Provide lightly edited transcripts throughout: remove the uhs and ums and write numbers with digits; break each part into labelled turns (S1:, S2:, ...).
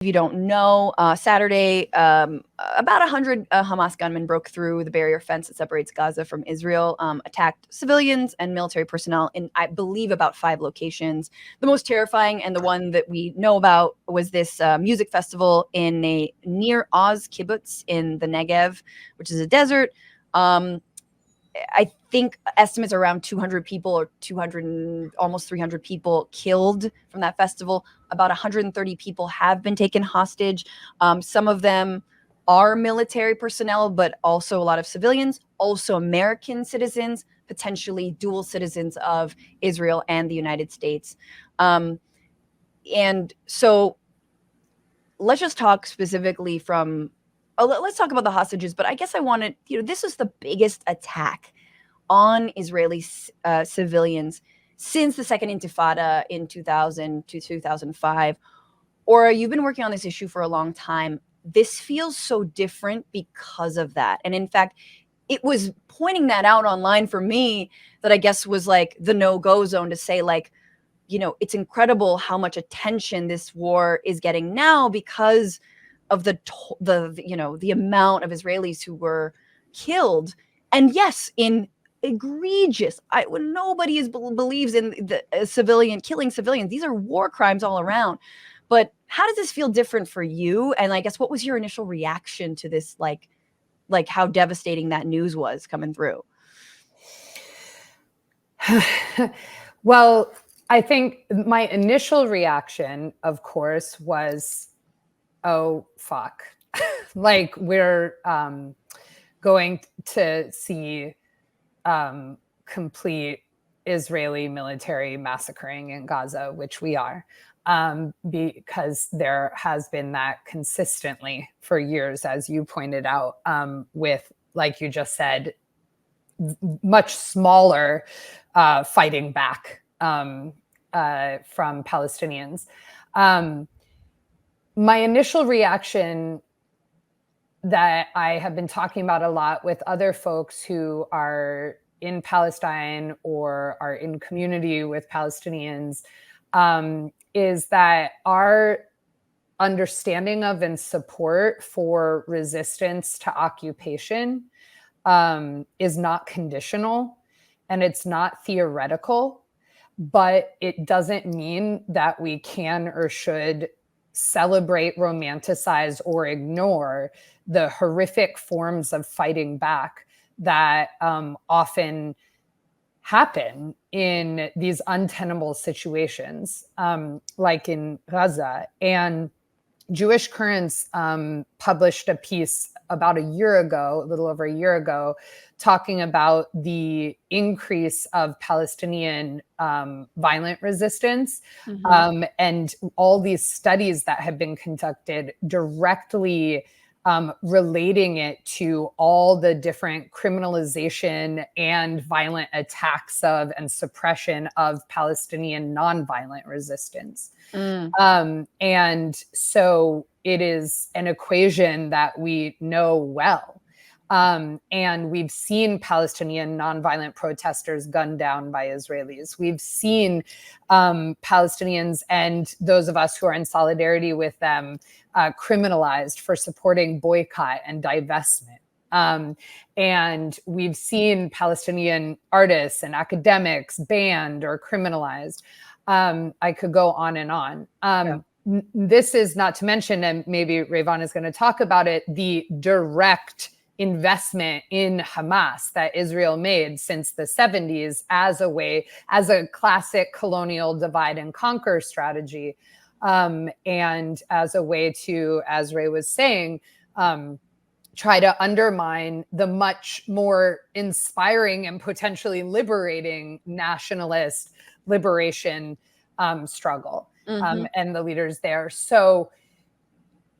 S1: If you don't know, Saturday, about 100 Hamas gunmen broke through the barrier fence that separates Gaza from Israel, attacked civilians and military personnel in, I believe, about 5 locations. The most terrifying and the one that we know about was this music festival in a Nir Oz kibbutz in the Negev, which is a desert. I think estimates are around 200 people or 200, almost 300 people killed from that festival. About 130 people have been taken hostage. Some of them are military personnel, but also a lot of civilians, also American citizens, potentially dual citizens of Israel and the United States. And so let's just talk specifically from, let's talk about the hostages, but I guess I wanted, this is the biggest attack on Israeli civilians since the second intifada in 2000 to 2005. Or you've been working on this issue for a long time. This feels so different because of that. And in fact, it was pointing that out online for me that I guess was like the no-go zone to say, like, it's incredible how much attention this war is getting now because of the amount of Israelis who were killed. And yes, in egregious, when nobody believes in the civilian killing civilians, these are war crimes all around. But how does this feel different for you? And I guess what was your initial reaction to this, like how devastating that news was coming through?
S2: Well, I think my initial reaction, of course, was, oh, fuck. Like, we're going to see complete Israeli military massacring in Gaza, which we are, because there has been that consistently for years, as you pointed out, with, like you just said, much smaller fighting back from Palestinians. My initial reaction that I have been talking about a lot with other folks who are in Palestine or are in community with Palestinians is that our understanding of and support for resistance to occupation is not conditional and it's not theoretical, but it doesn't mean that we can or should celebrate, romanticize, or ignore the horrific forms of fighting back that often happen in these untenable situations, like in Gaza. And Jewish Currents published a piece about a little over a year ago, talking about the increase of Palestinian violent resistance, and all these studies that have been conducted directly relating it to all the different criminalization and violent attacks of and suppression of Palestinian nonviolent resistance. And so it is an equation that we know well. And we've seen Palestinian nonviolent protesters gunned down by Israelis. We've seen Palestinians and those of us who are in solidarity with them criminalized for supporting boycott and divestment. And we've seen Palestinian artists and academics banned or criminalized. I could go on and on. This is not to mention, and maybe Rayvon is going to talk about it, the direct investment in Hamas that Israel made since the 70s as a classic colonial divide and conquer strategy. And as a way to, as Ray was saying, try to undermine the much more inspiring and potentially liberating nationalist liberation struggle and the leaders there. So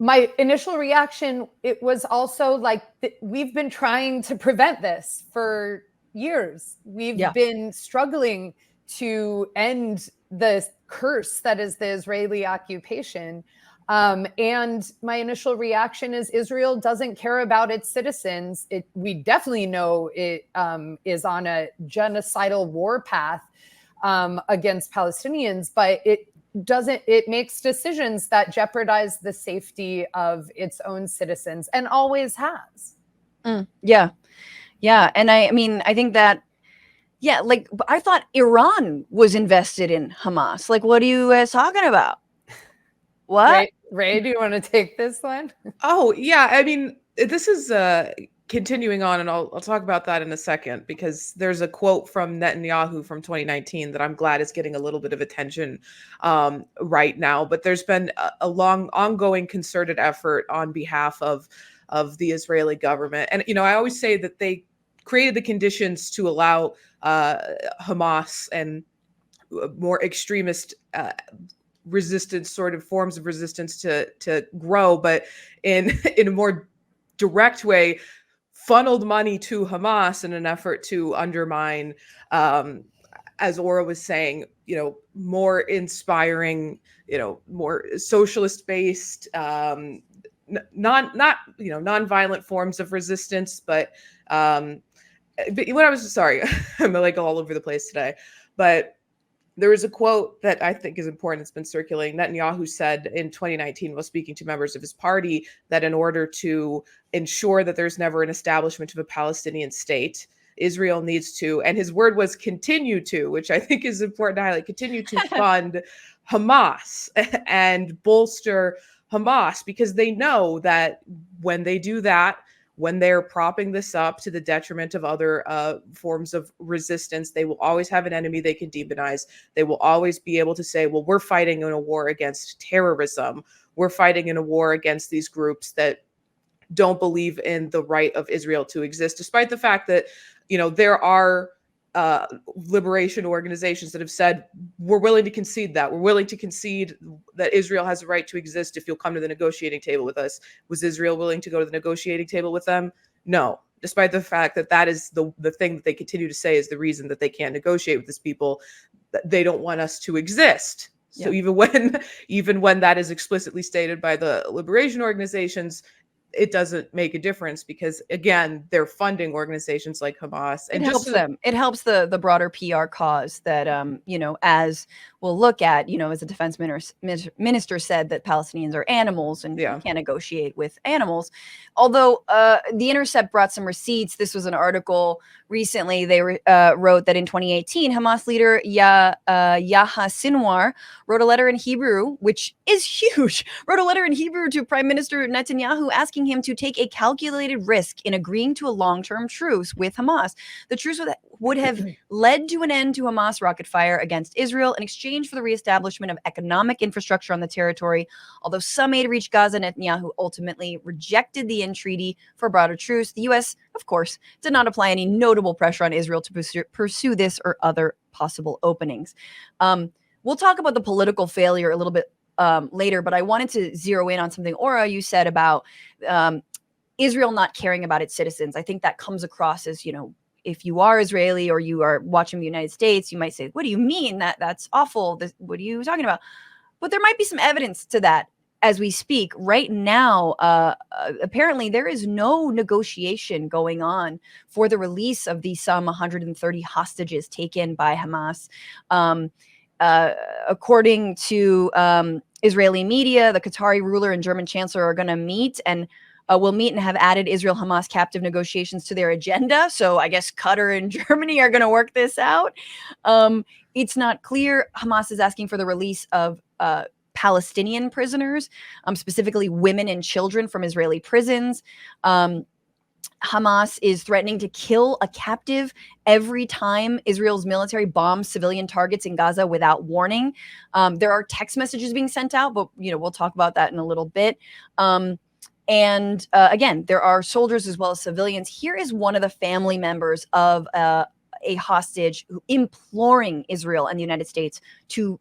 S2: my initial reaction, it was also like, we've been trying to prevent this for years. We've been struggling to end the curse that is the Israeli occupation. And my initial reaction is Israel doesn't care about its citizens. We definitely know it is on a genocidal war path against Palestinians, but it makes decisions that jeopardize the safety of its own citizens, and always has.
S1: Yeah. And I mean, I think that, like, I thought Iran was invested in Hamas. Like, what are you guys talking about? What?
S2: Ray, do you want to take this one?
S3: Oh, yeah. I mean, this is continuing on, and I'll talk about that in a second, because there's a quote from Netanyahu from 2019 that I'm glad is getting a little bit of attention right now. But there's been a long, ongoing concerted effort on behalf of the Israeli government. And, I always say that they created the conditions to allow Hamas and more extremist resistance, sort of forms of resistance, to grow, but in a more direct way, funneled money to Hamas in an effort to undermine, as Aura was saying, more inspiring, more socialist based, non-violent forms of resistance. But when I was, sorry, I'm like all over the place today, but there was a quote that I think is important. It's been circulating. Netanyahu said in 2019, while speaking to members of his party, that in order to ensure that there's never an establishment of a Palestinian state, Israel needs to, and his word was continue to, which I think is important to highlight, continue to fund Hamas and bolster Hamas, because they know that when they do that, when they're propping this up to the detriment of other forms of resistance, they will always have an enemy they can demonize. They will always be able to say, well, we're fighting in a war against terrorism. We're fighting in a war against these groups that don't believe in the right of Israel to exist, despite the fact that, there are liberation organizations that have said, we're willing to concede that. We're willing to concede that Israel has a right to exist if you'll come to the negotiating table with us. Was Israel willing to go to the negotiating table with them? No, despite the fact that that is the thing that they continue to say is the reason that they can't negotiate with these people. They don't want us to exist. So even when that is explicitly stated by the liberation organizations, it doesn't make a difference, because again, they're funding organizations like Hamas, and
S1: it helps them. It helps the broader PR cause that, as we'll look at, as the defense minister said, that Palestinians are animals and you can't negotiate with animals. Although The Intercept brought some receipts. This was an article recently. They wrote that in 2018, Hamas leader Yahya Sinwar wrote a letter in Hebrew, which is huge, wrote a letter in Hebrew to Prime Minister Netanyahu asking him to take a calculated risk in agreeing to a long-term truce with Hamas. The truce would have led to an end to Hamas rocket fire against Israel in exchange for the reestablishment of economic infrastructure on the territory. Although some aid reached Gaza, Netanyahu ultimately rejected the end treaty for a broader truce. The U.S., of course, did not apply any notable pressure on Israel to pursue this or other possible openings. We'll talk about the political failure a little bit later, but I wanted to zero in on something, Aura, you said about Israel not caring about its citizens. I think that comes across as, if you are Israeli or you are watching the United States, you might say, what do you mean? That's awful. What are you talking about? But there might be some evidence to that as we speak. Right now, apparently there is no negotiation going on for the release of the some 130 hostages taken by Hamas. According to Israeli media, the Qatari ruler and German chancellor are going to meet and will meet and have added Israel-Hamas captive negotiations to their agenda. So I guess Qatar and Germany are going to work this out. It's not clear. Hamas is asking for the release of Palestinian prisoners, specifically women and children from Israeli prisons. Hamas is threatening to kill a captive every time Israel's military bombs civilian targets in Gaza without warning. There are text messages being sent out, but we'll talk about that in a little bit. And again, there are soldiers as well as civilians. Here is one of the family members of a hostage imploring Israel and the United States to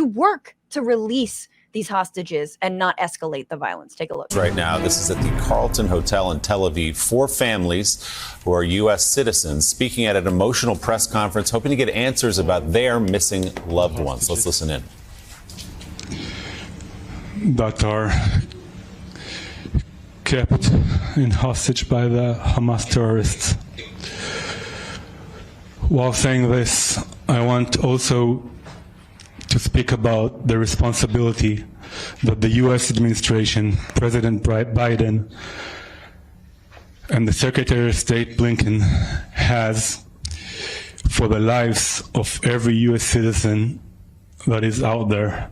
S1: work to release these hostages and not escalate the violence. Take a look.
S4: Right now, this is at the Carlton Hotel in Tel Aviv. 4 families who are U.S. citizens speaking at an emotional press conference, hoping to get answers about their missing loved ones. Let's listen in.
S5: That are kept in hostage by the Hamas terrorists. While saying this, I want also speak about the responsibility that the U.S. administration, President Biden, and the Secretary of State Blinken has for the lives of every U.S. citizen that is out there.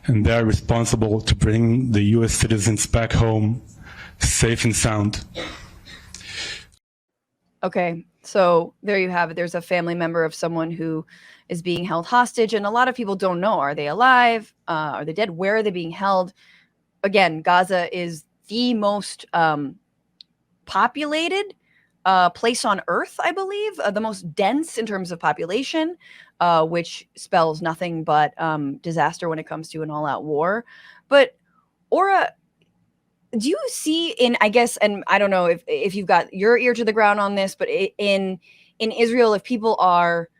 S5: And they are responsible to bring the U.S. citizens back home safe and sound.
S1: Okay, so there you have it. There's a family member of someone who is being held hostage, and a lot of people don't know, are they alive? Are they dead? Where are they being held? Again, Gaza is the most populated place on Earth, I believe, the most dense in terms of population, which spells nothing but disaster when it comes to an all-out war. But Aura, do you see in, I guess, and I don't know if you've got your ear to the ground on this, but in Israel, if people are,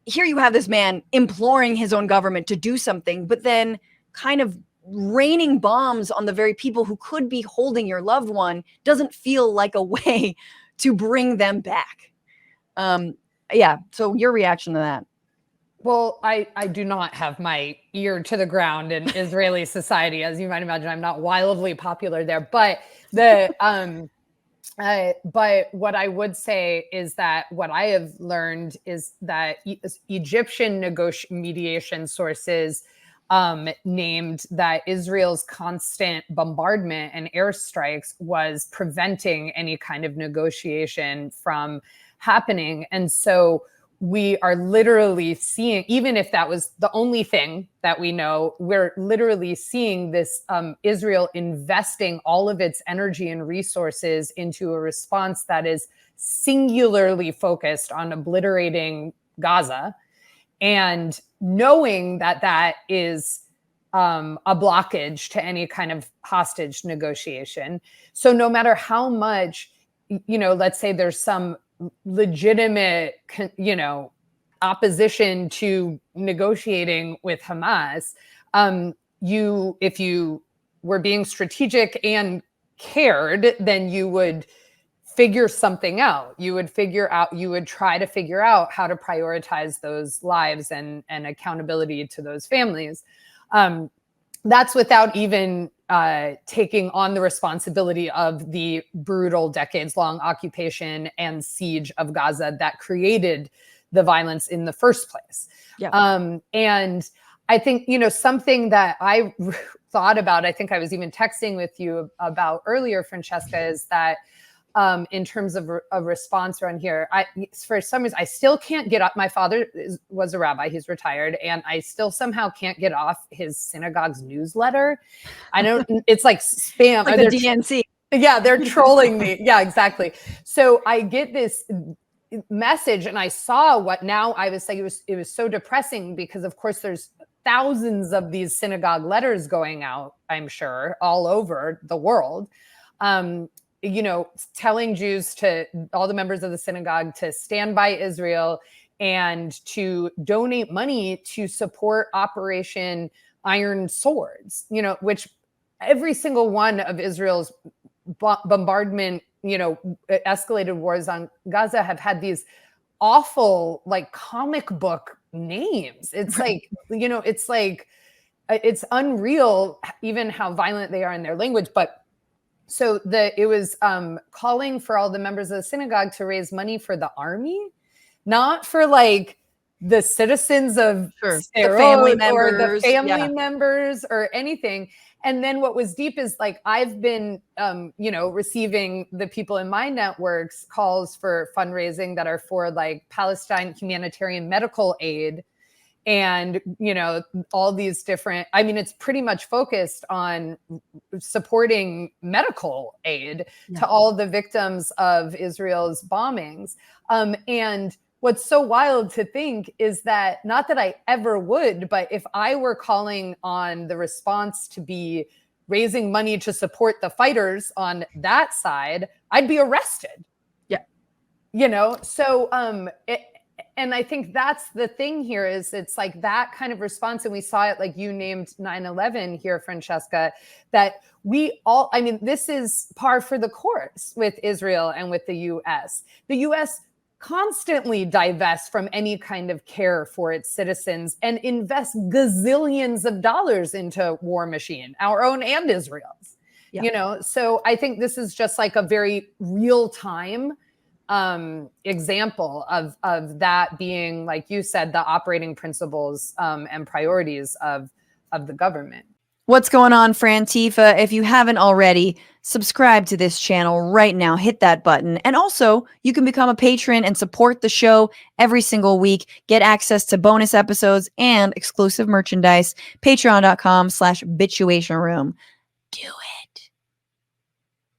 S1: here you have this man imploring his own government to do something, but then kind of raining bombs on the very people who could be holding your loved one doesn't feel like a way to bring them back. Yeah, so your reaction to that?
S2: Well, I do not have my ear to the ground in Israeli society. As you might imagine, I'm not wildly popular there. But but what I would say is that what I have learned is that Egyptian mediation sources named that Israel's constant bombardment and airstrikes was preventing any kind of negotiation from happening. And so we are literally seeing, even if that was the only thing that we know, we're literally seeing this Israel investing all of its energy and resources into a response that is singularly focused on obliterating Gaza, and knowing that that is a blockage to any kind of hostage negotiation. So no matter how much, let's say there's some legitimate, opposition to negotiating with Hamas, if you were being strategic and cared, then you would figure something out. You would try to figure out how to prioritize those lives and accountability to those families. That's without even taking on the responsibility of the brutal decades-long occupation and siege of Gaza that created the violence in the first place. Yeah. And I think, something that I thought about, I think I was even texting with you about earlier, Francesca, is that in terms of a response around here, for some reason, I still can't get off. My father was a rabbi, he's retired, and I still somehow can't get off his synagogue's newsletter. I don't, it's like spam.
S1: Like the DNC.
S2: Yeah, they're trolling me. Yeah, exactly. So I get this message and I saw what now I was saying, it was so depressing because of course there's thousands of these synagogue letters going out, I'm sure, all over the world. Telling Jews, to all the members of the synagogue, to stand by Israel and to donate money to support Operation Iron Swords, which every single one of Israel's bombardment, escalated wars on Gaza have had these awful, like, comic book names. It's like, it's unreal even how violent they are in their language. But so it was calling for all the members of the synagogue to raise money for the army, not for like the citizens of
S1: the family members,
S2: or the family members or anything. And then what was deep is like, I've been, receiving the people in my networks calls for fundraising that are for like Palestine humanitarian medical aid. And, all these different, it's pretty much focused on supporting medical aid to all the victims of Israel's bombings. And what's so wild to think is that, not that I ever would, but if I were calling on the response to be raising money to support the fighters on that side, I'd be arrested.
S1: Yeah.
S2: And I think that's the thing here is it's like that kind of response. And we saw it, like you named 9/11 here, Francesca, that we all, this is par for the course with Israel and with the US. The US constantly divest from any kind of care for its citizens and invest gazillions of dollars into war machine, our own and Israel's.
S1: Yeah.
S2: You know, so I think this is just like a very real time example of that being, like you said, the operating principles and priorities of the government.
S1: What's going on, Frantifa? If you haven't already, subscribe to this channel right now. Hit that button. And also, you can become a patron and support the show every single week. Get access to bonus episodes and exclusive merchandise. Patreon.com/Bitchuation Room. Do it.